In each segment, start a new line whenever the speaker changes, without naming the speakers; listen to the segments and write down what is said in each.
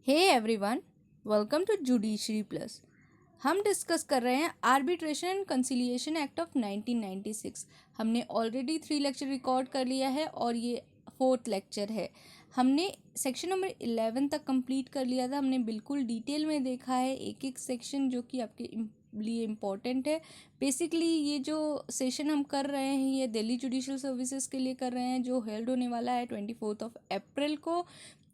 Hey everyone, welcome to judiciary plus. हम discuss कर रहे हैं arbitration and conciliation act of 1996। हमने ऑलरेडी 3 लेक्चर रिकॉर्ड कर लिया है और ये 4th लेक्चर है। हमने सेक्शन नंबर 11 तक कंप्लीट कर लिया था। हमने बिल्कुल डिटेल में देखा है एक एक सेक्शन जो कि आपके लिए इम्पॉर्टेंट है। बेसिकली ये जो सेशन हम कर रहे हैं ये दिल्ली जुडिशियल सर्विसेज के लिए कर रहे हैं, जो हेल्ड होने वाला है 24 अप्रैल को।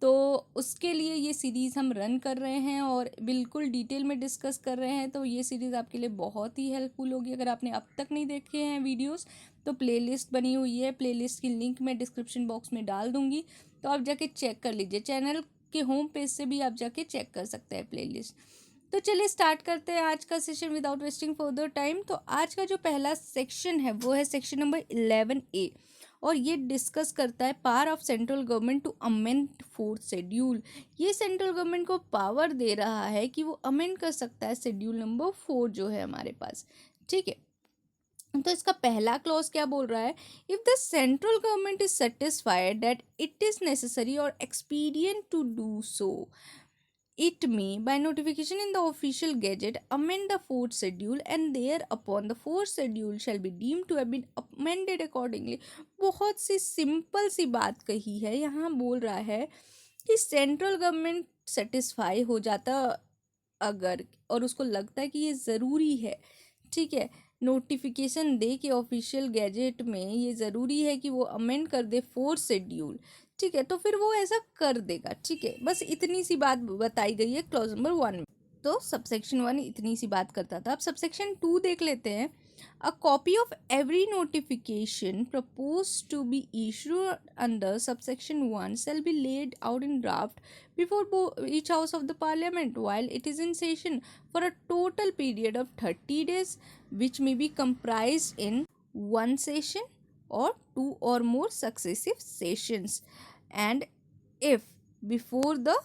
तो उसके लिए ये सीरीज़ हम रन कर रहे हैं और बिल्कुल डिटेल में डिस्कस कर रहे हैं। तो ये सीरीज़ आपके लिए बहुत ही हेल्पफुल होगी। अगर आपने अब तक नहीं देखे हैं वीडियोस तो प्लेलिस्ट बनी हुई है, प्लेलिस्ट की लिंक मैं डिस्क्रिप्शन बॉक्स में डाल दूंगी, तो आप जाके चेक कर लीजिए। चैनल के होम पेज से भी आप जाके चेक कर सकते हैं प्लेलिस्ट। तो चलिए स्टार्ट करते हैं आज का session without wasting further time. तो आज का जो पहला सेक्शन है वो है सेक्शन नंबर 11A और ये डिस्कस करता है power of central government to amend 4th schedule. ये सेंट्रल गवर्नमेंट को पावर दे रहा है कि वो अमेंड कर सकता है शेड्यूल नंबर 4 जो है हमारे पास। ठीक है, तो इसका पहला क्लॉज क्या बोल रहा है? If the central government is satisfied that it is necessary और expedient to do so, it may, by notification in the official gazette, amend the 4th schedule, and thereupon the 4th schedule shall be deemed to have been amended accordingly। बहुत सी simple सी बात कही है। यहाँ बोल रहा है कि सेंट्रल गवर्नमेंट सेटिस्फाई हो जाता अगर, और उसको लगता है कि ये ज़रूरी है, ठीक है, नोटिफिकेशन दे के ऑफिशियल गैजेट में ये ज़रूरी है कि वो अमेंड कर दे 4th शेड्यूल, ठीक है, तो फिर वो ऐसा कर देगा। ठीक है, बस इतनी सी बात बताई गई है क्लॉज नंबर 1 में। तो सबसेक्शन 1 इतनी सी बात करता था। अब सबसेक्शन 2 देख लेते हैं। A copy of every notification propose to be issued under subsection 1 shall be laid out in draft before each house of the parliament while it is in session for a total period of 30 days, which may be comprised in one session or 2 or more successive sessions, and if before the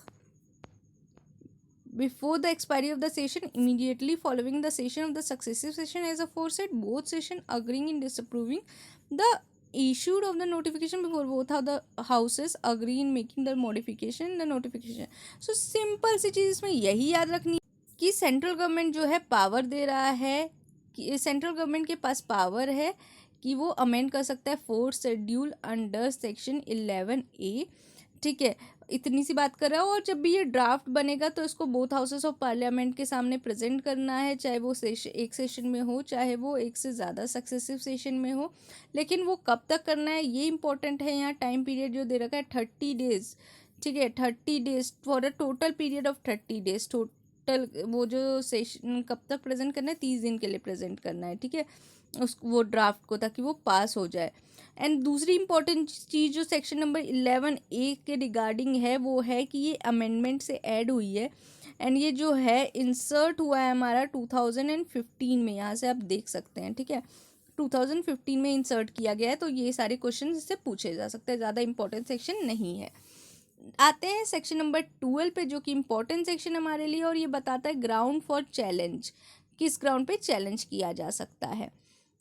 expiry of the session immediately following the session of the successive session as aforesaid, both session agreeing in disapproving the issued of the notification before both of the houses agree in making the modification in the notification। so simple सी चीज़ इसमें यही याद रखनी है कि central government जो है पावर दे रहा है, कि सेंट्रल गवर्नमेंट के पास पावर है कि वो अमेंड कर सकता है 4th schedule under section 11A। ठीक है, इतनी सी बात कर रहा है। और जब भी ये ड्राफ्ट बनेगा तो इसको बोथ हाउसेस ऑफ पार्लियामेंट के सामने प्रेजेंट करना है, चाहे वो एक सेशन में हो चाहे वो एक से ज़्यादा सक्सेसिव सेशन में हो। लेकिन वो कब तक करना है ये इंपॉर्टेंट है। यहाँ टाइम पीरियड जो दे रखा है 30 डेज, ठीक है, 30 days for a total period of 30 days. Total वो जो सेशन कब तक प्रेजेंट करना है, 30 दिन के लिए प्रेजेंट करना है, ठीक है, उस वो ड्राफ्ट को, ताकि वो पास हो जाए। एंड दूसरी इंपॉर्टेंट चीज़ जो सेक्शन नंबर 11A के रिगार्डिंग है वो है कि ये अमेंडमेंट से ऐड हुई है एंड ये जो है इंसर्ट हुआ है हमारा 2015 में। यहाँ से आप देख सकते हैं, ठीक है, 2015 में इंसर्ट किया गया है। तो ये सारे क्वेश्चन इससे पूछे जा सकते हैं, ज़्यादा इंपॉर्टेंट सेक्शन नहीं है। आते हैं सेक्शन नंबर 12 पे, जो कि इंपॉर्टेंट सेक्शन हमारे लिए, और ये बताता है ग्राउंड फॉर चैलेंज, किस ग्राउंड पे चैलेंज किया जा सकता है।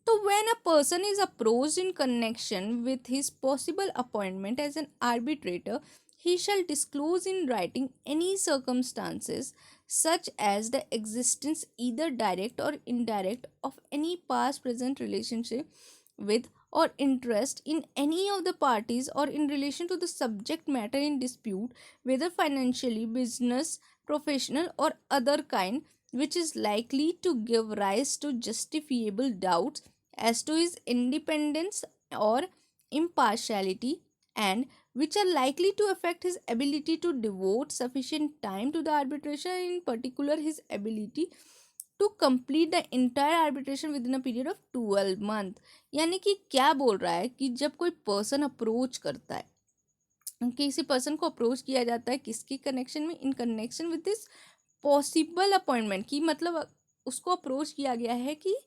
So when a person is approached in connection with his possible appointment as an arbitrator, he shall disclose in writing any circumstances such as the existence, either direct or indirect, of any past present relationship with or interest in any of the parties or in relation to the subject matter in dispute, whether financially, business, professional or other kind, which is likely to give rise to justifiable doubts as to his independence or impartiality, and which are likely to affect his ability to devote sufficient time to the arbitration, in particular his ability to complete the entire arbitration within a period of 12 month। यानी कि क्या बोल रहा है कि जब कोई person approach करता है, किसी पर्सन को अप्रोच किया जाता है, किसके कनेक्शन में, in connection with this possible appointment, की मतलब उसको अप्रोच किया गया है कि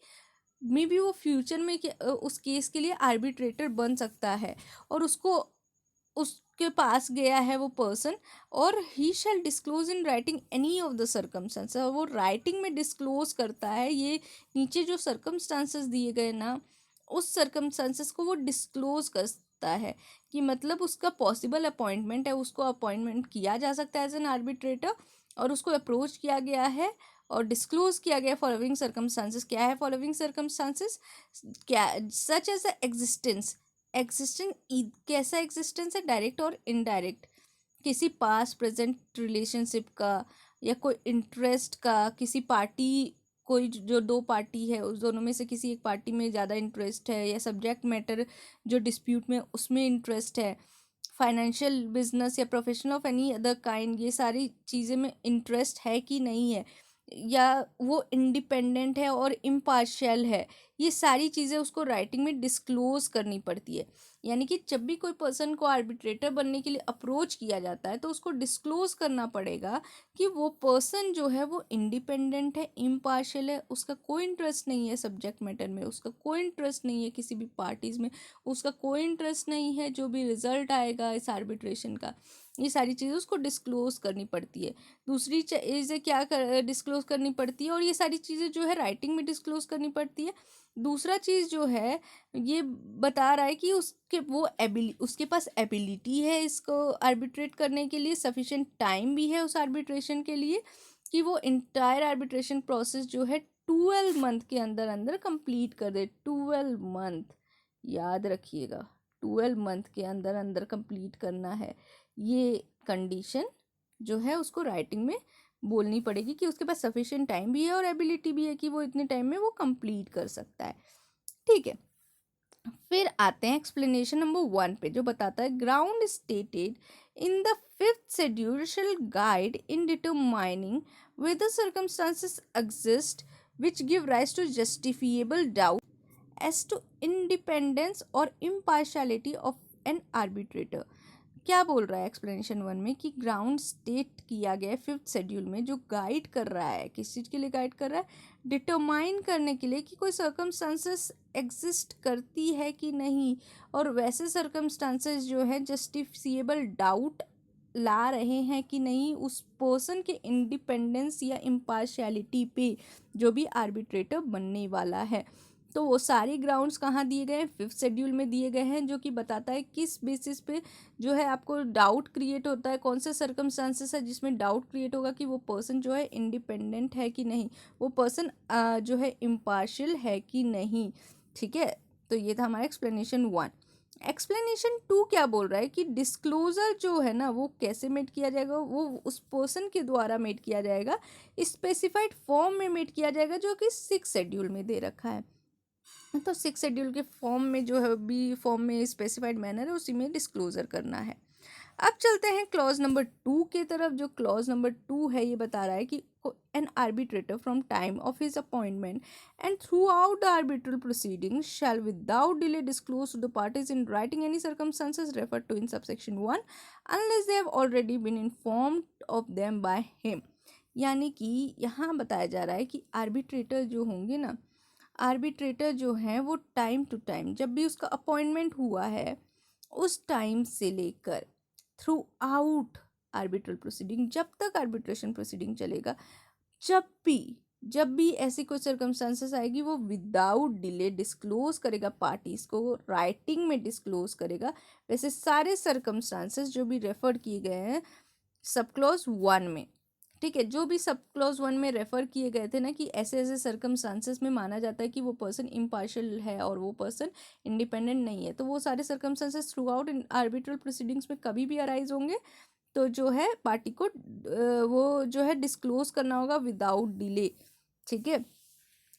मे बी वो फ्यूचर में उस केस के लिए आर्बिट्रेटर बन सकता है, और उसके पास गया है वो पर्सन, और he shall disclose in writing any of the circumstances, और वो राइटिंग में डिस्क्लोज करता है। ये नीचे जो सर्कमस्टांसेस दिए गए ना, उस सर्कमस्टांसेस को वो डिस्क्लोज सकता है, कि मतलब उसका पॉसिबल अपॉइंटमेंट है, उसको अपॉइंटमेंट किया जा सकता है एज एन आर्बिट्रेटर, और उसको अप्रोच किया गया है और डिस्क्लोज किया गया फॉलोइंग सर्कमस्टांसेस। क्या है फॉलोइंग सर्कमस्टांसेस? क्या सच एज एग्जिस्टेंस, एग्जिस्टेंस कैसा एग्जिस्टेंस है? डायरेक्ट और इनडायरेक्ट, किसी पास प्रेजेंट रिलेशनशिप का, या कोई इंटरेस्ट का, किसी पार्टी, कोई जो दो पार्टी है उस दोनों में से किसी एक पार्टी में ज़्यादा इंटरेस्ट है, या सब्जेक्ट मैटर जो डिस्प्यूट में उसमें इंटरेस्ट है, फाइनेंशियल बिजनेस या professional of any other kind, ये सारी चीज़ें में इंटरेस्ट है कि नहीं है, या वो इंडिपेंडेंट है और इम्पार्शियल है, ये सारी चीज़ें उसको राइटिंग में डिस्क्लोज करनी पड़ती है। यानी कि जब भी कोई पर्सन को आर्बिट्रेटर बनने के लिए अप्रोच किया जाता है तो उसको डिस्क्लोज करना पड़ेगा कि वो पर्सन जो है वो इंडिपेंडेंट है, इम्पार्शियल है, उसका कोई इंटरेस्ट नहीं है सब्जेक्ट मैटर में, उसका कोई इंटरेस्ट नहीं है किसी भी पार्टीज़ में, उसका कोई इंटरेस्ट नहीं है जो भी रिजल्ट आएगा इस आर्बिट्रेशन का, ये सारी चीज़ें उसको डिस्क्लोज करनी पड़ती है। दूसरी चीज़ें क्या डिस्क्लोज करनी पड़ती है, और ये सारी चीज़ें जो है राइटिंग में डिस्क्लोज करनी पड़ती है। दूसरा चीज़ जो है ये बता रहा है कि उसके पास एबिलिटी है इसको आर्बिट्रेट करने के लिए, सफिशिएंट टाइम भी है उस आर्बिट्रेशन के लिए, कि वो इंटायर आर्बिट्रेशन प्रोसेस जो है 12 मंथ के अंदर अंदर कंप्लीट कर दे। 12 मंथ, याद रखिएगा, 12 मंथ के अंदर अंदर कंप्लीट करना है। ये कंडीशन जो है उसको राइटिंग में बोलनी पड़ेगी कि उसके पास सफिशिएंट टाइम भी है और एबिलिटी भी है कि वो इतने टाइम में वो कंप्लीट कर सकता है। ठीक है, फिर आते हैं एक्सप्लेनेशन नंबर 1 पे, जो बताता है ground stated in the 5th schedule shall guide in determining whether circumstances exist which give rise to justifiable doubt as to independence or impartiality of an arbitrator। क्या बोल रहा है एक्सप्लेनेशन 1 में कि ग्राउंड स्टेट किया गया है 5th शेड्यूल में, जो गाइड कर रहा है, किस चीज़ के लिए गाइड कर रहा है? डिटरमाइन करने के लिए कि कोई सर्कमस्टांसेस एग्जिस्ट करती है कि नहीं, और वैसे सर्कमस्टांसेस जो है जस्टिफिएबल डाउट ला रहे हैं कि नहीं उस पर्सन के इंडिपेंडेंस या इम्पार्शियलिटी पे जो भी आर्बिट्रेटर बनने वाला है। तो वो सारे ग्राउंड्स कहाँ दिए गए हैं? 5th शेड्यूल में दिए गए हैं, जो कि बताता है किस बेसिस पे जो है आपको डाउट क्रिएट होता है, कौन से सर्कमस्टांसेस है जिसमें डाउट क्रिएट होगा कि वो पर्सन जो है इंडिपेंडेंट है कि नहीं, वो पर्सन जो है इम्पार्शियल है कि नहीं। ठीक है, तो ये था हमारा एक्सप्लेनेशन 1। एक्सप्लेनेशन 2 क्या बोल रहा है कि डिस्क्लोजर जो है ना वो कैसे मेड किया जाएगा? वो उस पर्सन के द्वारा मेड किया जाएगा, स्पेसिफाइड फॉर्म में मेड किया जाएगा, जो कि 6th शेड्यूल में दे रखा है। तो 6th शेड्यूल के फॉर्म में जो है भी फॉर्म में स्पेसिफाइड मैनर है उसी में डिस्क्लोजर करना है। अब चलते हैं क्लॉज नंबर 2 के तरफ। जो क्लॉज नंबर 2 है ये बता रहा है कि an arbitrator from time of his appointment and throughout the arbitral proceeding shall without delay disclose to the parties in writing any circumstances referred to in subsection 1 unless they have already been informed of them by him. यानी कि यहाँ बताया जा रहा है कि arbitrator जो होंगे ना, आर्बिट्रेटर जो हैं वो टाइम टू टाइम जब भी उसका अपॉइंटमेंट हुआ है उस टाइम से लेकर थ्रू आउट आर्बिट्रल प्रोसीडिंग, जब तक आर्बिट्रेशन प्रोसीडिंग चलेगा, जब भी ऐसी कोई सर्कमस्टांसेस आएगी वो विदाउट डिले डिस्क्लोज करेगा, पार्टीज को राइटिंग में डिस्क्लोज करेगा। वैसे सारे सर्कमस्टांसेस जो भी रेफर किए गए हैं सब क्लॉज 1 में, ठीक है, जो भी सब क्लॉज 1 में रेफर किए गए थे ना कि ऐसे ऐसे सर्कमस्टांसेस में माना जाता है कि वो पर्सन इम्पार्शियल है और वो पर्सन इंडिपेंडेंट नहीं है, तो वो सारे circumstances through out in arbitral proceedings में कभी भी अराइज होंगे तो जो है पार्टी को वो जो है डिस्क्लोज करना होगा विदाउट डिले। ठीक है,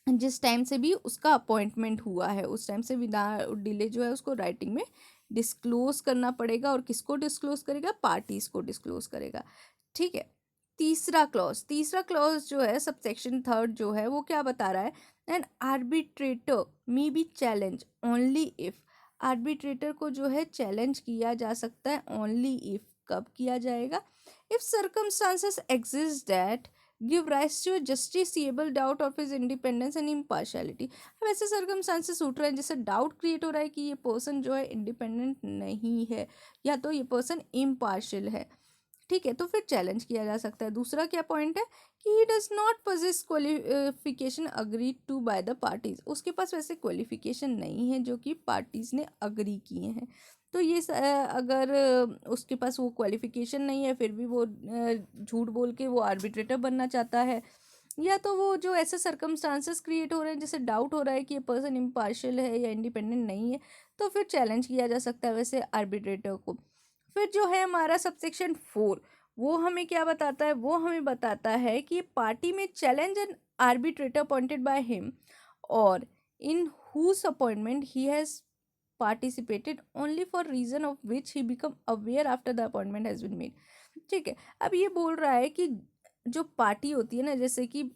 जिस टाइम से भी उसका अपॉइंटमेंट हुआ है उस टाइम से विदाउट डिले जो है उसको राइटिंग में डिस्क्लोज करना पड़ेगा। और किसको डिस्क्लोज करेगा? पार्टीज को डिस्क्लोज करेगा। ठीक है, तीसरा क्लॉज जो है सबसेक्शन 3 जो है वो क्या बता रहा है? N arbitrator may be challenge only if, arbitrator को जो है चैलेंज किया जा सकता है ओनली इफ, कब किया जाएगा? If circumstances exist that give rise to justifiable doubt of his independence and impartiality. अब ऐसे सर्कमस्टांसेस उठ रहे हैं जिससे डाउट क्रिएट हो रहा है कि ये पर्सन जो है इंडिपेंडेंट नहीं है या तो ये पर्सन इम्पार्शियल है। ठीक है, तो फिर चैलेंज किया जा सकता है। दूसरा क्या पॉइंट है कि he does not possess qualification agree to by the parties, उसके पास वैसे क्वालिफिकेशन नहीं है जो कि पार्टीज ने अग्री किए हैं। तो ये अगर उसके पास वो क्वालिफिकेशन नहीं है फिर भी वो झूठ बोल के वो आर्बिट्रेटर बनना चाहता है, या तो वो जो ऐसे सर्कमस्टांसेस क्रिएट हो रहे हैं जैसे डाउट हो रहा है कि ये पर्सन इम्पार्शियल है या इंडिपेंडेंट नहीं है, तो फिर चैलेंज किया जा सकता है वैसे आर्बिट्रेटर को। फिर जो है हमारा सबसेक्शन 4, वो हमें क्या बताता है, वो हमें बताता है कि पार्टी में challenge N arbitrator appointed by him और इन whose appointment he has participated only for reason of which he become aware after the appointment has been made। ठीक है, अब ये बोल रहा है कि जो पार्टी होती है ना, जैसे कि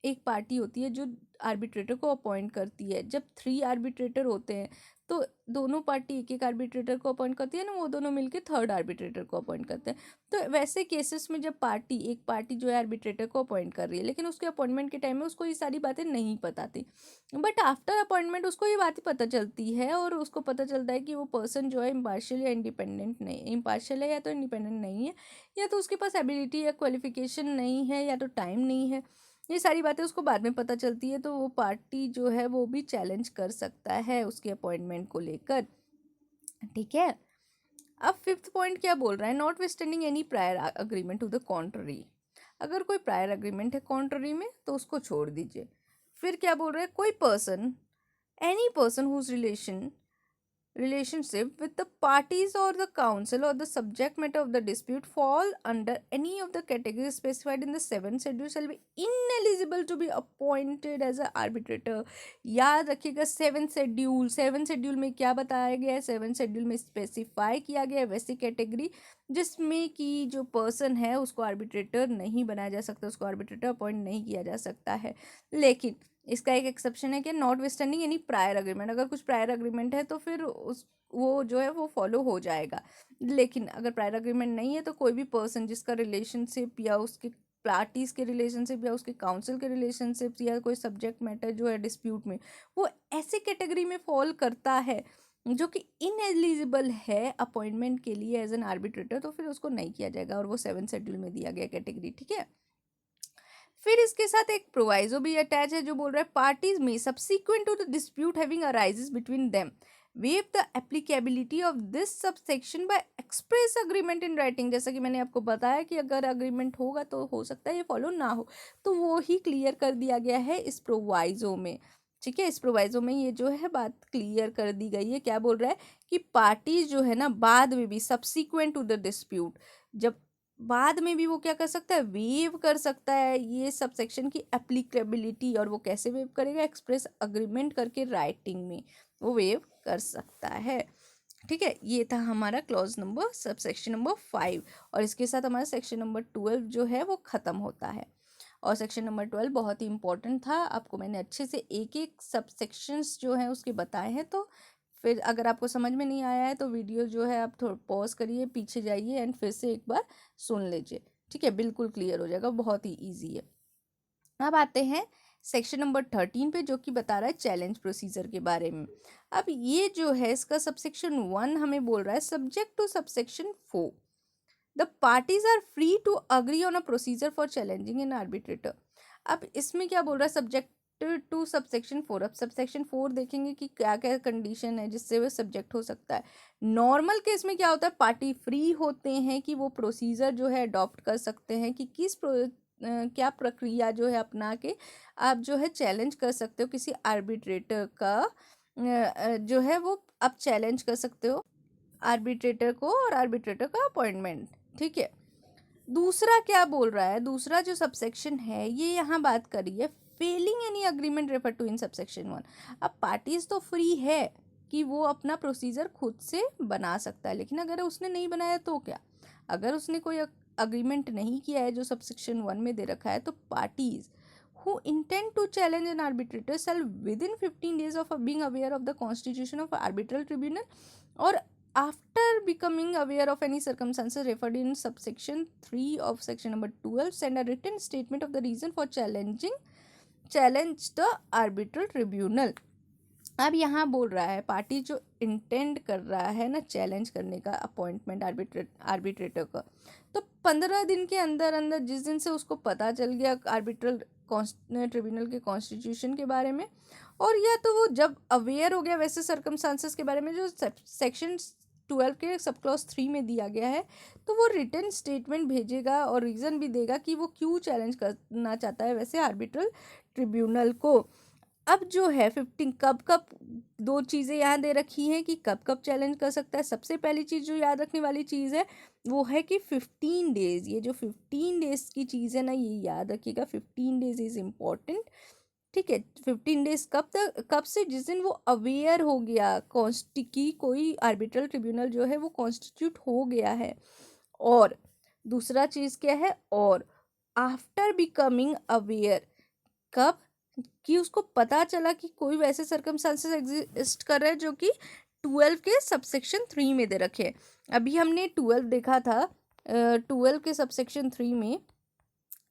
एक पार्टी होती है जो आर्बिट्रेटर को अपॉइंट करती है, जब 3 आर्बिट्रेटर होते हैं तो दोनों पार्टी एक एक आर्बिट्रेटर को अपॉइंट करती है ना, वो दोनों मिलके थर्ड आर्बिट्रेटर को अपॉइंट करते हैं। तो वैसे केसेस में जब एक पार्टी जो है आर्बिट्रेटर को अपॉइंट कर रही है, लेकिन उसके अपॉइंटमेंट के टाइम में उसको ये सारी बातें नहीं पता थी, बट आफ्टर अपॉइंटमेंट उसको ये बातें पता चलती है और उसको पता चलता है कि वो पर्सन जो है इम्पार्शियल या इंडिपेंडेंट नहीं, इम्पार्शियल है या तो इंडिपेंडेंट नहीं है, या तो उसके पास एबिलिटी या क्वालिफिकेशन नहीं है, या तो टाइम नहीं है। ये सारी बातें उसको बाद में पता चलती है, तो वो पार्टी जो है वो भी चैलेंज कर सकता है उसके अपॉइंटमेंट को लेकर। ठीक है, अब 5th पॉइंट क्या बोल रहा है, notwithstanding any prior agreement to the contrary. अगर कोई प्रायर अग्रीमेंट है कॉन्ट्ररी में तो उसको छोड़ दीजिए। फिर क्या बोल रहा है, कोई person, any person whose relationship with the parties or the council or the subject matter of the dispute fall under any of the categories specified in the 7th schedule shall be ineligible to be appointed as a arbitrator। याद रखिएगा 7th schedule में क्या बताया गया है, 7th schedule में specify किया गया है वैसी कैटेगरी जिसमें कि जो पर्सन है उसको आर्बिट्रेटर नहीं बनाया जा सकता, उसको आर्बिट्रेटर अपॉइंट नहीं किया जा सकता है। लेकिन इसका एक एक्सेप्शन है कि not withstanding any prior agreement, अगर कुछ प्रायर अग्रीमेंट है तो फिर उस वो जो है वो फॉलो हो जाएगा। लेकिन अगर प्रायर अग्रीमेंट नहीं है तो कोई भी पर्सन जिसका रिलेशनशिप या उसके पार्टीज के रिलेशनशिप या उसके काउंसिल के रिलेशनशिप या कोई सब्जेक्ट मैटर जो है डिस्प्यूट में, वो ऐसे कैटेगरी में फॉल करता है जो कि इनएलिजिबल है अपॉइंटमेंट के लिए एज एन आर्बिट्रेटर, तो फिर उसको नहीं किया जाएगा और वो 7th शेड्यूल में दिया गया कैटेगरी। ठीक है, फिर इसके साथ एक प्रोवाइजो भी अटैच है जो बोल रहा है पार्टीज में subsequent to the dispute having arises between them waive the applicability of this subsection by express agreement in writing. जैसा कि मैंने आपको बताया कि अगर अग्रीमेंट होगा तो हो सकता है ये फॉलो ना हो, तो वो ही क्लियर कर दिया गया है इस प्रोवाइजो में। ठीक है, इस प्रोवाइजो में ये जो है बात क्लियर कर दी गई है। क्या बोल रहा है कि पार्टीज जो है ना बाद में भी सब्सिक्वेंट टू द डिस्प्यूट, जब बाद में भी वो क्या कर सकता है, वेव कर सकता है ये सबसेक्शन की एप्लीकेबिलिटी। और वो कैसे वेव करेगा, एक्सप्रेस अग्रीमेंट करके राइटिंग में वो वेव कर सकता है। ठीक है, ये था हमारा क्लॉज नंबर सबसेक्शन नंबर 5 और इसके साथ हमारा सेक्शन नंबर 12 जो है वो ख़त्म होता है। और सेक्शन नंबर 12 बहुत ही इंपॉर्टेंट था, आपको मैंने अच्छे से एक एक सबसेक्शंस जो हैं उसके बताए हैं। तो फिर अगर आपको समझ में नहीं आया है तो वीडियो जो है आप थोड़ा पॉज करिए, पीछे जाइए एंड फिर से एक बार सुन लीजिए। ठीक है, बिल्कुल क्लियर हो जाएगा, बहुत ही ईजी है। अब आते हैं सेक्शन नंबर 13 पे जो कि बता रहा है चैलेंज प्रोसीजर के बारे में। अब ये जो है इसका सबसेक्शन 1 हमें बोल रहा है subject to subsection 4 the parties are free to agree on a procedure for challenging an arbitrator. अब इसमें क्या बोल रहा है, सब्जेक्ट टू सबसेक्शन 4। अब सबसेक्शन 4 देखेंगे कि क्या क्या कंडीशन है जिससे वह सब्जेक्ट हो सकता है। नॉर्मल केस में क्या होता है, पार्टी फ्री होते हैं कि वो प्रोसीजर जो है अडॉप्ट कर सकते हैं कि क्या प्रक्रिया जो है अपना के आप जो है चैलेंज कर सकते हो किसी आर्बिट्रेटर का जो है वो आप चैलेंज कर सकते हो आर्बिट्रेटर को और आर्बिट्रेटर का अपॉइंटमेंट। ठीक है, दूसरा क्या बोल रहा है, दूसरा जो सबसेक्शन है ये यहाँ बात करी है failing any agreement refer to in subsection 1। अब पार्टीज तो फ्री है कि वो अपना प्रोसीजर खुद से बना सकता है, लेकिन अगर उसने नहीं बनाया तो क्या, अगर उसने कोई अग्रीमेंट नहीं किया है जो सबसेक्शन 1 में दे रखा है, तो parties who intend to challenge an arbitrator shall within 15 days of being aware of the constitution of arbitral tribunal or after becoming aware of any circumstances referred in subsection 3 of section number 12 send a written statement of the reason for challenge the arbitral tribunal। अब यहाँ बोल रहा है party जो intend कर रहा है ना चैलेंज करने का अपॉइंटमेंट आर्बिट्रेटर का, तो 15 दिन के अंदर अंदर जिस दिन से उसको पता चल गया आर्बिट्रल ट्रिब्यूनल के कॉन्स्टिट्यूशन के बारे में, और या तो वो जब अवेयर हो गया वैसे सर्कमस्टांसेस के बारे में जो सेक्शन 12 के सब क्लॉज 3 में दिया गया है, तो वो रिटन स्टेटमेंट भेजेगा और रीज़न भी देगा कि वो क्यों चैलेंज करना चाहता है वैसे आर्बिट्रल ट्रिब्यूनल को। अब जो है 15 कब कब, दो चीज़ें यहाँ दे रखी हैं कि कब कब चैलेंज कर सकता है। सबसे पहली चीज़ जो याद रखने वाली चीज़ है वो है कि 15 डेज, ये जो 15 डेज की चीज़ है ना, ये याद रखिएगा, 15 डेज इज़ इम्पॉर्टेंट। ठीक है, 15 डेज कब तक, कब से, जिस दिन वो अवेयर हो गया की कोई आर्बिट्रल ट्रिब्यूनल जो है वो कॉन्स्टिट्यूट हो गया है। और दूसरा चीज़ क्या है, और आफ्टर बिकमिंग अवेयर, कब, कि उसको पता चला कि कोई वैसे सर्कमस्टांसेस एग्जिस्ट कर रहे हैं जो कि 12 के सबसेक्शन 3 में दे रखे हैं। अभी हमने 12 देखा था, 12 के सबसेक्शन 3 में,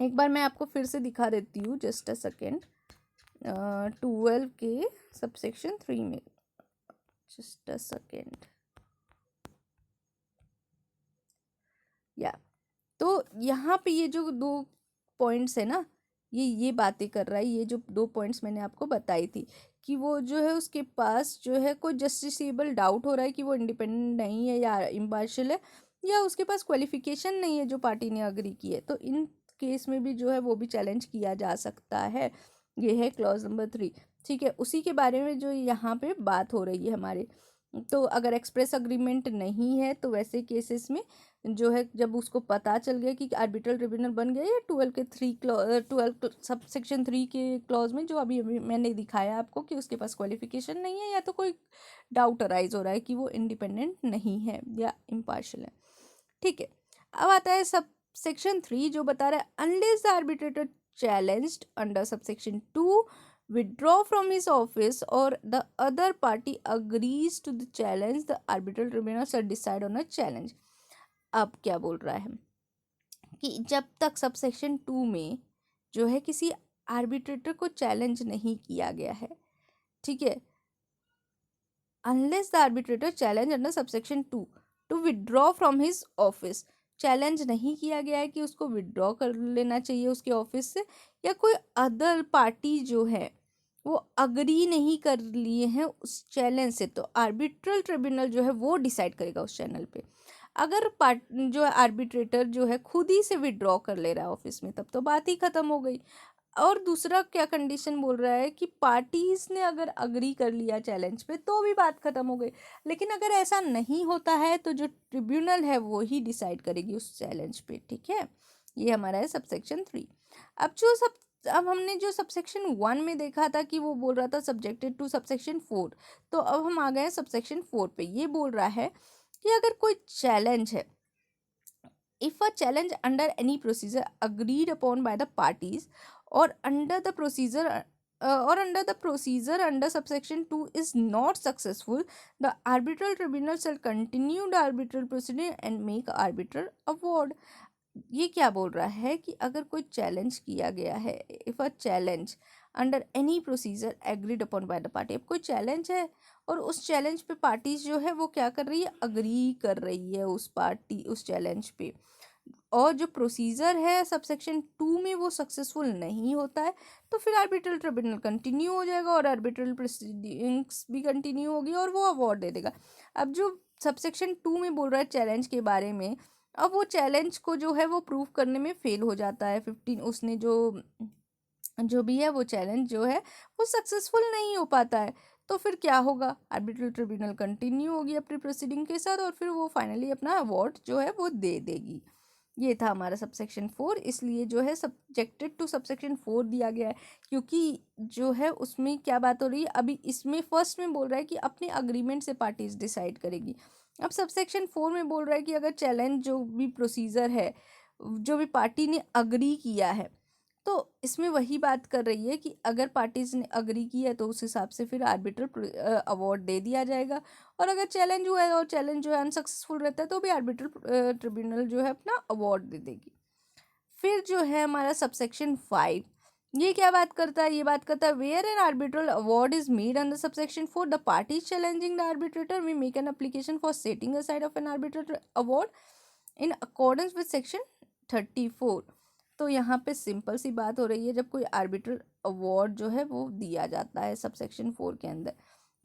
एक बार मैं आपको फिर से दिखा देती हूँ, जस्ट अ सेकेंड। 12 के सबसेक्शन 3 में, जस्ट अ सेकेंड, या तो यहाँ पे ये जो दो पॉइंट्स है ना, ये बातें कर रहा है, ये जो दो पॉइंट्स मैंने आपको बताई थी कि वो जो है उसके पास जो है कोई जस्टिसेबल डाउट हो रहा है कि वो इंडिपेंडेंट नहीं है या इम्पार्शियल है, या उसके पास क्वालिफिकेशन नहीं है जो पार्टी ने अग्री की है, तो इन केस में भी जो है वो भी चैलेंज किया जा सकता है। ये है क्लॉज नंबर 3। ठीक है, उसी के बारे में जो यहाँ पे बात हो रही है हमारे। तो अगर एक्सप्रेस अग्रीमेंट नहीं है तो वैसे केसेस में जो है, जब उसको पता चल गया कि आर्बिट्रल ट्रिब्यूनल बन गया, या 12 के 12 सब सेक्शन 3 के क्लॉज में जो अभी मैंने दिखाया आपको कि उसके पास क्वालिफिकेशन नहीं है, या तो कोई डाउट अराइज हो रहा है कि वो इंडिपेंडेंट नहीं है या इम्पार्शियल है। ठीक है, अब आता है सब सेक्शन 3 जो बता रहा है unless the arbitrator challenged under sub section 2 withdraw from his office or the other party agrees to the challenge, the arbitral tribunal shall decide on a challenge। अब क्या बोल रहा है कि जब तक सब सेक्शन 2 में जो है किसी आर्बिट्रेटर को चैलेंज नहीं किया गया है, ठीक है, unless the arbitrator challenge under subsection 2 to withdraw from his office, challenge नहीं किया गया है कि उसको विड्रॉ कर लेना चाहिए उसके ऑफिस से, या कोई अदर पार्टी जो है वो अग्री नहीं कर लिए हैं उस चैलेंज से, तो आर्बिट्रल ट्रिब्यूनल जो है वो डिसाइड करेगा उस चैनल पे। अगर पार्ट जो है आर्बिट्रेटर जो है खुद ही से विड्रॉ कर ले रहा है ऑफिस में, तब तो बात ही खत्म हो गई। और दूसरा क्या कंडीशन बोल रहा है कि पार्टीज ने अगर अग्री कर लिया चैलेंज पे तो भी बात खत्म हो गई। लेकिन अगर ऐसा नहीं होता है तो जो ट्रिब्यूनल है वो ही डिसाइड करेगी उस चैलेंज पे। ठीक है, ये हमारा है सबसेक्शन 3। अब हमने जो सबसेक्शन 1 में देखा था कि वो बोल रहा था सब्जेक्टेड टू सबसेक्शन 4, तो अब हम आ गए हैं सबसेक्शन 4 पे। ये बोल रहा है कि अगर कोई चैलेंज है, if a challenge under any procedure agreed upon by the parties or under the procedure under subsection 2 is not successful, the arbitral tribunal shall continue the arbitral proceeding and make arbitral award। ये क्या बोल रहा है कि अगर कोई challenge किया गया है, if a challenge under any procedure agreed upon by the party, अब कोई चैलेंज है और उस चैलेंज पे पार्टीज जो है वो क्या कर रही है, अग्री कर रही है उस चैलेंज पे, और जो प्रोसीजर है सबसेक्शन 2 में वो सक्सेसफुल नहीं होता है, तो फिर आर्बिट्रल ट्रिब्यूनल कंटिन्यू हो जाएगा और आर्बिट्रल प्रोसीडिंग्स भी कंटिन्यू होगी और वो अवार्ड दे देगा। अब जो सबसेक्शन 2 में बोल रहा है चैलेंज के बारे में, अब वो चैलेंज को जो है वो प्रूव करने में फेल हो जाता है, 15 उसने जो भी है वो चैलेंज जो है वो सक्सेसफुल नहीं हो पाता है, तो फिर क्या होगा, आर्बिट्रल ट्रिब्यूनल कंटिन्यू होगी अपनी प्रोसीडिंग के साथ और फिर वो फाइनली अपना अवार्ड जो है वो दे देगी। ये था हमारा सबसेक्शन 4, इसलिए जो है सब्जेक्टेड टू सबसेक्शन 4 दिया गया है, क्योंकि जो है उसमें क्या बात हो रही है, अभी इसमें फर्स्ट में बोल रहा है कि अपने अग्रीमेंट से पार्टीज डिसाइड करेगी। अब सबसेक्शन 4 में बोल रहा है कि अगर चैलेंज जो भी प्रोसीजर है, जो भी पार्टी ने अग्री किया है, तो इसमें वही बात कर रही है कि अगर पार्टीज ने अग्री की है तो उस हिसाब से फिर आर्बिट्रल अवार्ड दे दिया जाएगा, और अगर चैलेंज हुआ है और चैलेंज जो है अनसक्सेसफुल रहता है तो भी आर्बिट्रल ट्रिब्यूनल जो है अपना अवार्ड दे देगी। फिर जो है हमारा सबसेक्शन 5, ये क्या बात करता है, ये बात करता है where an arbitral award is made under subsection 4 the party challenging the arbitrator we make an application for setting aside of an arbitral award in accordance with section 34। तो यहाँ पे सिंपल सी बात हो रही है, जब कोई आर्बिट्रल अवार्ड जो है वो दिया जाता है सबसेक्शन 4 के अंदर,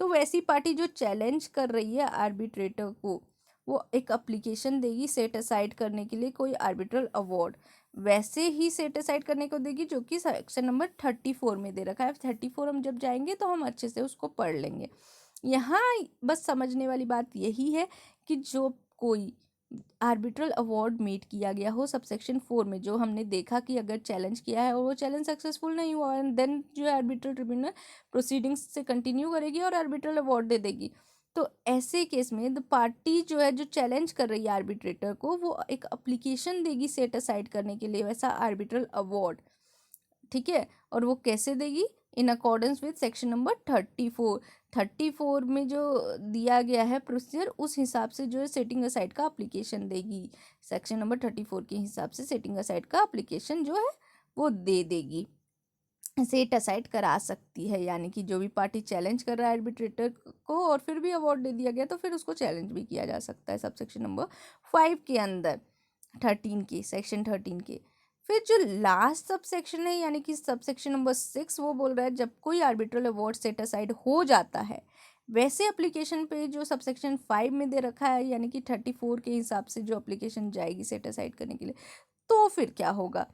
तो वैसी पार्टी जो चैलेंज कर रही है आर्बिट्रेटर को, वो एक एप्लीकेशन देगी सेट असाइड करने के लिए कोई आर्बिट्रल अवार्ड, वैसे ही सेट असाइड करने को देगी जो कि सेक्शन नंबर 34 में दे रखा है। 34 हम जब जाएंगे तो हम अच्छे से उसको पढ़ लेंगे। यहाँ बस समझने वाली बात यही है कि जो कोई आर्बिट्रल अवार्ड मेट किया गया हो सबसेक्शन 4 में, जो हमने देखा कि अगर चैलेंज किया है और वो चैलेंज सक्सेसफुल नहीं हुआ एंड देन जो है आर्बिट्रल ट्रिब्यूनल प्रोसीडिंग्स से कंटिन्यू करेगी और आर्बिट्रल अवार्ड दे देगी। तो ऐसे केस में द पार्टी जो है जो चैलेंज कर रही है आर्बिट्रेटर को, वो एक अप्लीकेशन देगी सेट असाइड करने के लिए वैसा आर्बिट्रल अवार्ड, ठीक है। और वो कैसे देगी? इन अकॉर्डेंस विद सेक्शन नंबर 34 में जो दिया गया है प्रोसीजर, उस हिसाब से जो है सेटिंग असाइड का एप्लीकेशन देगी। सेक्शन नंबर 34 के हिसाब से सेटिंग असाइड का एप्लीकेशन जो है वो दे देगी, सेट असाइड करा सकती है। यानी कि जो भी पार्टी चैलेंज कर रहा है आर्बिट्रेटर को और फिर भी अवार्ड दे दिया गया तो फिर उसको चैलेंज भी किया जा सकता है सबसेक्शन नंबर 5 के अंदर, 13 के, सेक्शन 13 के। फिर जो लास्ट सब सेक्शन है यानी कि सब सेक्शन नंबर 6, वो बोल रहा है जब कोई आर्बिट्रल अवार्ड सेट असाइड हो जाता है, वैसे एप्लीकेशन पे जो सब सेक्शन 5 में दे रखा है यानी कि 34 के हिसाब से जो एप्लीकेशन जाएगी सेट असाइड करने के लिए, तो फिर क्या होगा?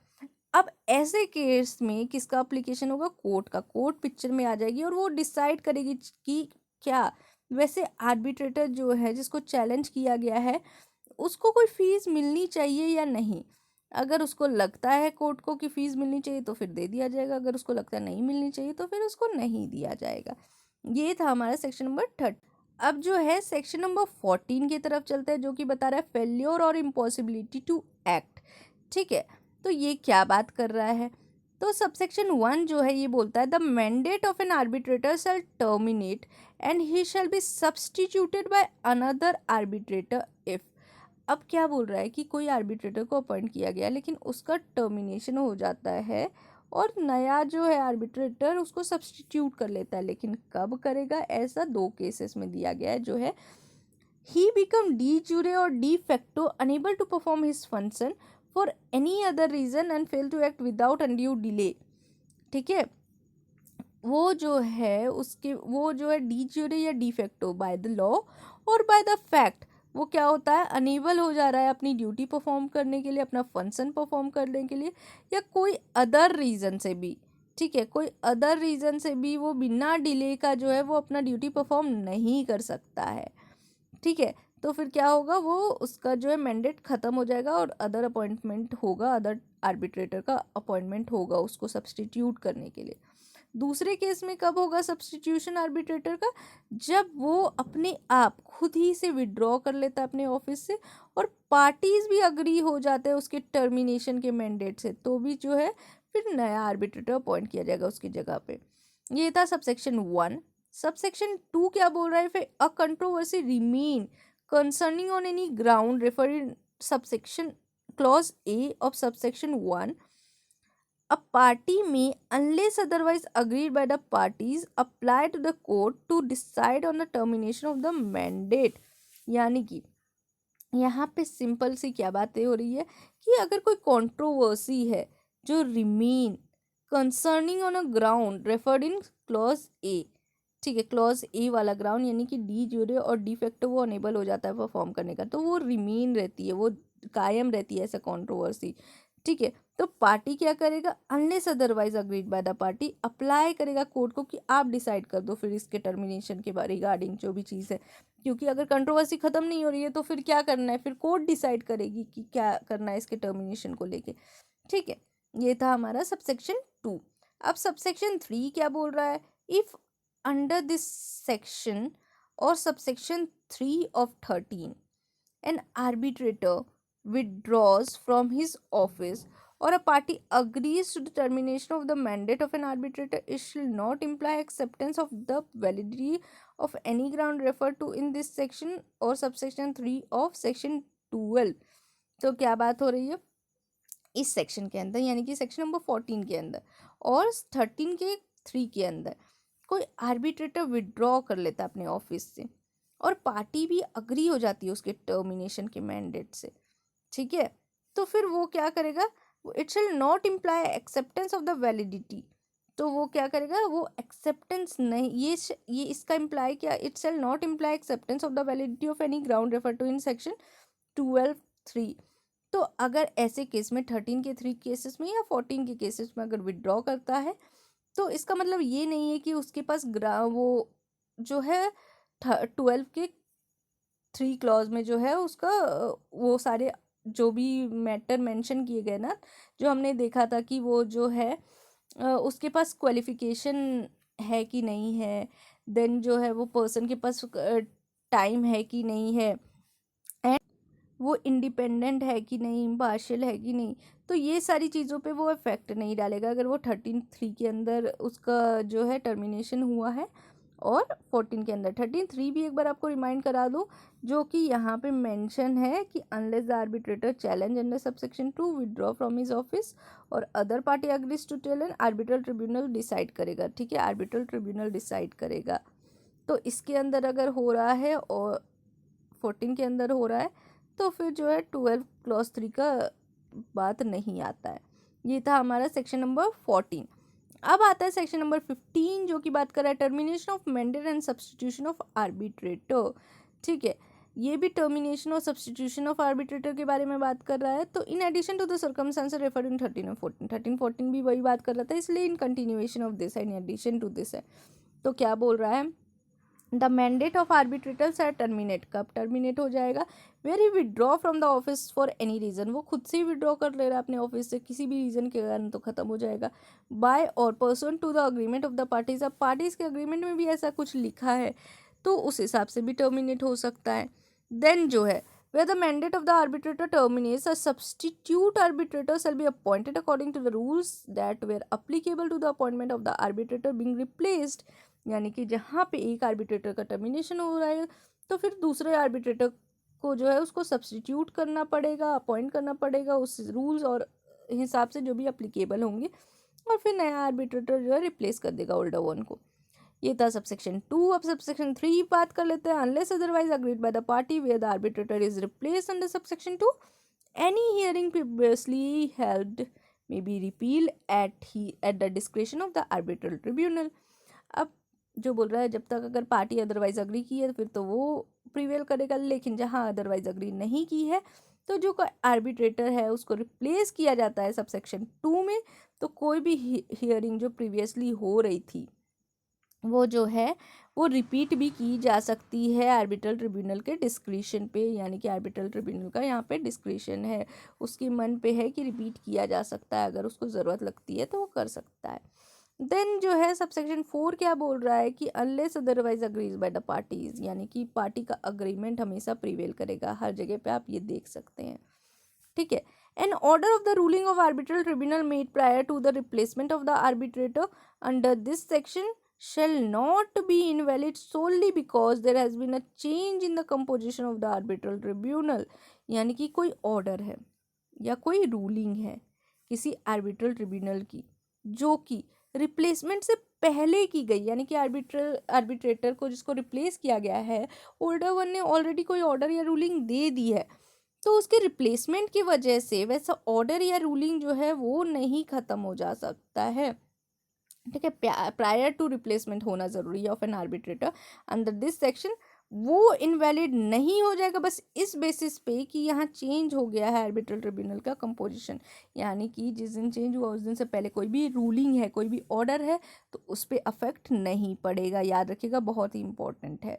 अब ऐसे केस में किसका एप्लीकेशन होगा? कोर्ट का। कोर्ट पिक्चर में आ जाएगी और वो डिसाइड करेगी कि क्या वैसे आर्बिट्रेटर जो है जिसको चैलेंज किया गया है उसको कोई फीस मिलनी चाहिए या नहीं। अगर उसको लगता है कोर्ट को कि फीस मिलनी चाहिए तो फिर दे दिया जाएगा, अगर उसको लगता है नहीं मिलनी चाहिए तो फिर उसको नहीं दिया जाएगा। ये था हमारा सेक्शन नंबर 30। अब जो है सेक्शन नंबर 14 की तरफ चलते हैं, जो कि बता रहा है फेल्योर और इम्पॉसिबिलिटी टू एक्ट, ठीक है। तो ये क्या बात कर रहा है? तो सबसेक्शन 1 जो है ये बोलता है the mandate of an arbitrator shall terminate and he shall be substituted by another arbitrator if. अब क्या बोल रहा है कि कोई आर्बिट्रेटर को अपॉइंट किया गया लेकिन उसका टर्मिनेशन हो जाता है और नया जो है आर्बिट्रेटर उसको सब्सटीट्यूट कर लेता है, लेकिन कब करेगा? ऐसा 2 केसेस में दिया गया है जो है he become de jure or de facto unable to perform his function for any other reason and fail to act without undue delay, ठीक है। वो जो है उसके वो जो है डी ज्यूरे या de facto by the law और बाय द फैक्ट, वो क्या होता है? अनेबल हो जा रहा है अपनी ड्यूटी परफॉर्म करने के लिए, अपना फंक्शन परफॉर्म करने के लिए, या कोई अदर रीज़न से भी, ठीक है, कोई अदर रीज़न से भी वो बिना डिले का जो है वो अपना ड्यूटी परफॉर्म नहीं कर सकता है, ठीक है। तो फिर क्या होगा? वो उसका जो है मैंडेट ख़त्म हो जाएगा और अदर अपॉइंटमेंट होगा, अदर आर्बिट्रेटर का अपॉइंटमेंट होगा उसको सब्सटीट्यूट करने के लिए। दूसरे केस में कब होगा सब्सटीट्यूशन आर्बिट्रेटर का? जब वो अपने आप खुद ही से विड्रॉ कर लेता है अपने ऑफिस से और पार्टीज भी अग्री हो जाते हैं उसके टर्मिनेशन के मैंडेट से, तो भी जो है फिर नया आर्बिट्रेटर अपॉइंट किया जाएगा उसकी जगह पे। ये था सबसेक्शन 1। सबसेक्शन 2 क्या बोल रहा है? फिर a controversy remain concerning on any ground referred in subsection clause A of subsection 1, a party may unless otherwise agreed by the parties apply to the court to decide on the termination of the mandate। यानी कि यहाँ पे simple सी क्या बातें हो रही है कि अगर कोई कंट्रोवर्सी है जो remain concerning on a ground referred in clause A, ठीक है, क्लॉज ए वाला ग्राउंड यानी कि डी ज्यूरे और डी फैक्टो वो अनेबल हो जाता है परफॉर्म करने का, तो वो रिमेन रहती है, वो कायम रहती है ऐसा कंट्रोवर्सी, ठीक है। तो पार्टी क्या करेगा? Unless otherwise agreed by the party apply करेगा कोर्ट को कि आप डिसाइड कर दो फिर इसके टर्मिनेशन के बारे रिगार्डिंग जो भी चीज़ है, क्योंकि अगर कंट्रोवर्सी खत्म नहीं हो रही है तो फिर क्या करना है? फिर कोर्ट डिसाइड करेगी कि क्या करना है इसके टर्मिनेशन को लेके, ठीक है। ये था हमारा सबसेक्शन 2। अब सबसेक्शन 3 क्या बोल रहा है? इफ अंडर दिस सेक्शन और subsection 3 of 13 an arbitrator withdraws from his office or a party agrees to the termination of the mandate of an arbitrator, it shall not imply acceptance of the validity of any ground referred to in this section or subsection 3 of section 12। तो क्या बात हो रही है इस section के अंदर, यानी कि सेक्शन नंबर 14 के अंदर और 13 के 3 के अंदर कोई आर्बिट्रेटर विड्रॉ कर लेता है अपने ऑफिस से और पार्टी भी अग्री हो जाती है उसके टर्मिनेशन के मैंडेट से, ठीक है। तो फिर वो क्या करेगा? It shall not imply acceptance of the validity, तो वो क्या करेगा, वो एक्सेप्टेंस नहीं, ये इसका इम्प्लाई क्या, it shall not imply acceptance of the validity of any ground refer to in section 12(3). तो अगर ऐसे केस में 13 के 3 केसेस में या 14 के केसेस में अगर विड्रॉ करता है, तो इसका मतलब ये नहीं है कि उसके पास वो जो है 12 के 3 क्लॉज में जो है उसका वो सारे जो भी मैटर मेंशन किए गए ना, जो हमने देखा था कि वो जो है उसके पास क्वालिफिकेशन है कि नहीं है, देन जो है वो पर्सन के पास टाइम है कि नहीं है, एंड वो इंडिपेंडेंट है कि नहीं, इम्पार्शियल है कि नहीं, तो ये सारी चीज़ों पे वो इफेक्ट नहीं डालेगा अगर वो 13(3) के अंदर उसका जो है टर्मिनेशन हुआ है, और 14 के अंदर 13(3) भी एक बार आपको रिमाइंड करा दूँ, जो कि यहाँ पे मेंशन है कि unless the arbitrator challenge under subsection 2 withdraw from his office और other party agrees to tell an arbitral tribunal decide करेगा। ठीक है, आर्बिट्रल ट्रिब्यूनल डिसाइड करेगा। तो इसके अंदर अगर हो रहा है और 14 के अंदर हो रहा है, तो फिर जो है 12(3) का बात नहीं आता है। ये था हमारा सेक्शन नंबर 14। अब आता है सेक्शन नंबर 15, जो कि बात कर रहा है termination of mandate and substitution of arbitrator. ठीक है, ये भी टर्मिनेशन और सब्सटीट्यूशन ऑफ आर्बिट्रेटर के बारे में बात कर रहा है। तो in addition to the circumstances referred in 13 और 14, 13, 14 भी वही बात कर रहा था, इसलिए in continuation of this, in addition to this है। तो क्या बोल रहा है, the mandate of arbitrators are terminate, कब टर्मिनेट हो जाएगा, where he withdraw from the office for any reason, वो खुद से ही विड्रॉ कर ले रहा है अपने ऑफिस से किसी भी रीज़न के कारण, तो खत्म हो जाएगा। By or pursuant to the agreement of the parties, अब पार्टीज के अग्रीमेंट में भी ऐसा कुछ लिखा है तो उस हिसाब से भी टर्मिनेट हो सकता है। देन जो है where the mandate of the arbitrator terminates, a substitute arbitrator shall be appointed according to the rules that were applicable to the appointment of the arbitrator being replaced। यानी कि जहाँ पे एक आर्बिट्रेटर का टर्मिनेशन हो रहा है, तो फिर दूसरे आर्बिट्रेटर को जो है उसको सब्सटीट्यूट करना पड़ेगा, अपॉइंट करना पड़ेगा उस रूल्स और हिसाब से जो भी अप्लीकेबल होंगे, और फिर नया आर्बिट्रेटर जो है रिप्लेस कर देगा ओल्डर वन को। ये था सबसेक्शन 2। अब सबसेक्शन 3 बात कर लेते हैं। Unless otherwise agreed by the party wear the arbitrator is replace under subsection 2, any hearing previously held may be repeal at the discretion of the arbitral tribunal. अब जो बोल रहा है, जब तक अगर पार्टी अदरवाइज अग्री की है फिर तो वो प्रिवेल करेगा, लेकिन जहाँ अदरवाइज अग्री नहीं की है तो जो आर्बिट्रेटर है उसको रिप्लेस किया जाता है सबसेक्शन 2 में। तो कोई भी हियरिंग जो प्रीवियसली हो रही थी वो जो है वो रिपीट भी की जा सकती है आर्बिट्रल ट्रिब्यूनल के डिस्क्रिशन पे, यानी कि आर्बिट्रल ट्रिब्यूनल का यहाँ पे डिस्क्रिशन है, उसके मन पे है कि रिपीट किया जा सकता है, अगर उसको ज़रूरत लगती है तो वो कर सकता है। देन जो है सबसेक्शन 4 क्या बोल रहा है कि unless otherwise agrees bye the parties, यानी कि पार्टी का अग्रीमेंट हमेशा प्रिवेल करेगा, हर जगह पे आप ये देख सकते हैं। ठीक है, an order of the ruling of arbitral tribunal made prior to the replacement of the arbitrator under this section shall not be invalid solely because there has been a change in the composition of the arbitral tribunal। यानी कि कोई order है या कोई ruling है किसी arbitral tribunal की जो कि रिप्लेसमेंट से पहले की गई, यानी कि आर्बिट्रेटर को जिसको रिप्लेस किया गया है, ओल्डर वन ने ऑलरेडी कोई ऑर्डर या रूलिंग दे दी है, तो उसके रिप्लेसमेंट की वजह से वैसा ऑर्डर या रूलिंग जो है वो नहीं ख़त्म हो जा सकता है। ठीक है, प्रायर टू रिप्लेसमेंट होना ज़रूरी है of an arbitrator under this section, वो इनवैलिड नहीं हो जाएगा बस इस बेसिस पे कि यहाँ चेंज हो गया है आर्बिट्रल ट्रिब्यूनल का कंपोजिशन, यानी कि जिस दिन चेंज हुआ उस दिन से पहले कोई भी रूलिंग है, कोई भी ऑर्डर है, तो उस पर अफेक्ट नहीं पड़ेगा। याद रखिएगा, बहुत ही इंपॉर्टेंट है।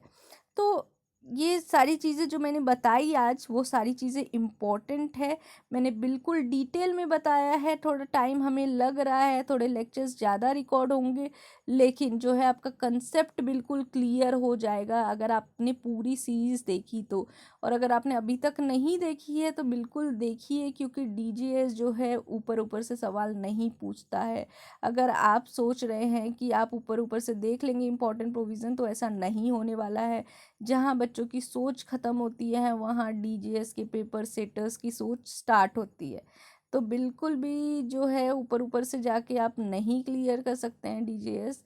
तो ये सारी चीज़ें जो मैंने बताई आज, वो सारी चीज़ें इम्पॉर्टेंट है, मैंने बिल्कुल डिटेल में बताया है। थोड़ा टाइम हमें लग रहा है, थोड़े लेक्चर्स ज़्यादा रिकॉर्ड होंगे, लेकिन जो है आपका कंसेप्ट बिल्कुल क्लियर हो जाएगा अगर आपने पूरी सीरीज़ देखी तो। और अगर आपने अभी तक नहीं देखी है तो बिल्कुल देखिए, क्योंकि डीजीएस जो है ऊपर ऊपर से सवाल नहीं पूछता है। अगर आप सोच रहे हैं कि आप ऊपर ऊपर से देख लेंगे इंपॉर्टेंट प्रोविज़न, तो ऐसा नहीं होने वाला है। जहाँ बच्चों की सोच ख़त्म होती है वहाँ डीजीएस के पेपर सेटर्स की सोच स्टार्ट होती है। तो बिल्कुल भी जो है ऊपर ऊपर से जाके आप नहीं क्लियर कर सकते हैं डीजीएस।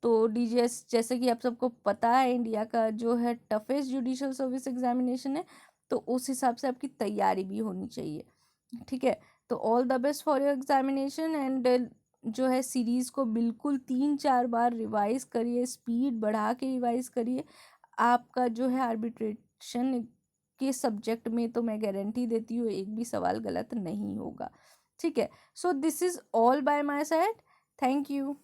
तो डीजीएस जैसे कि आप सबको पता है इंडिया का जो है टफेस्ट जुडिशियल सर्विस एग्जामिनेशन है, तो उस हिसाब से आपकी तैयारी भी होनी चाहिए। ठीक है, तो all the best for your examination and जो है सीरीज़ को बिल्कुल 3-4 बार रिवाइज करिए, स्पीड बढ़ा के रिवाइज करिए। आपका जो है आर्बिट्रेशन के सब्जेक्ट में तो मैं गारंटी देती हूँ एक भी सवाल गलत नहीं होगा। ठीक है, so this is all by my side. Thank you.